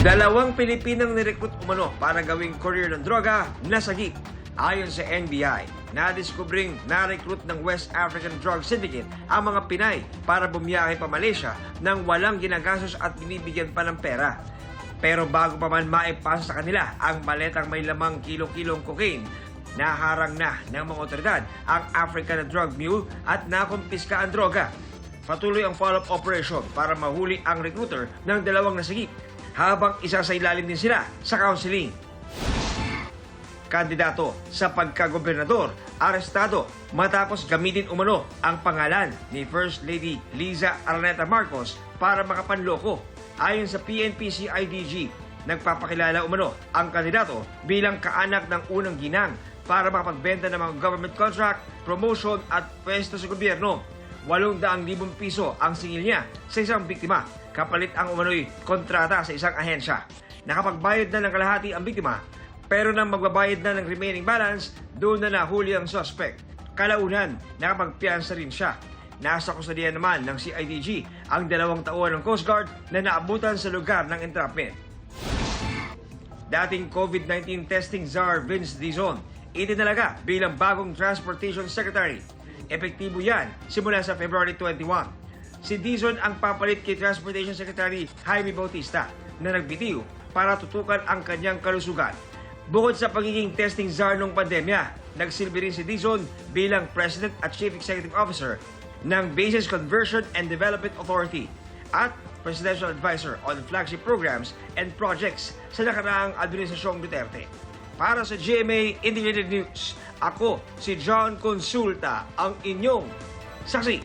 Dalawang Pilipinang nirecruit umano para gawing courier ng droga nasagip. Ayon sa NBI, nadiskubring na-recruit ng West African Drug Syndicate ang mga Pinay para bumiyahe pa Malaysia nang walang ginagastos at binibigyan pa ng pera. Pero bago pa man maipasa sa kanila ang maletang may lamang kilo-kilong cocaine, naharang na ng mga otoridad ang African Drug Mule at nakumpiska ang droga. Patuloy ang follow-up operation para mahuli ang recruiter ng dalawang nasagip, habang isa sa ilalim din sila sa counseling. Kandidato sa pagkagobernador, arestado matapos gamitin umano ang pangalan ni First Lady Liza Araneta Marcos para makapanloko. Ayon sa PNP-CIDG, nagpapakilala umano ang kandidato bilang kaanak ng unang ginang para makapagbenta ng mga government contract, promotion at pwesto sa gobyerno. 800,000 piso ang singil niya sa isang biktima, kapalit ang umano'y kontrata sa isang ahensya. Nakapagbayad na ng kalahati ang biktima, pero nang magbabayad na ng remaining balance, doon na nahuli ang suspect. Kalaunan, nakapagpiyansa rin siya. Nasa kusadian naman ng CIDG ang 2 tauhan ng Coast Guard na naabutan sa lugar ng entrapment. Dating COVID-19 testing czar Vince Dizon, itinalaga bilang bagong Transportation Secretary. Epektibo yan simula sa February 21. Si Dizon ang papalit kay Transportation Secretary Jaime Bautista na nagbitiw para tutukan ang kanyang kalusugan. Bukod sa pagiging testing czar nung pandemya, nagsilbi rin si Dizon bilang President at Chief Executive Officer ng Bases Conversion and Development Authority at Presidential Advisor on Flagship Programs and Projects sa nakaraang Administrasyong Duterte. Para sa GMA Integrated News, ako si John Consulta, ang inyong saksi.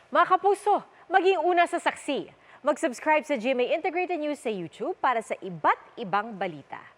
Mga kapuso, maging una sa saksi. Mag-subscribe sa GMA Integrated News sa YouTube para sa iba't ibang balita.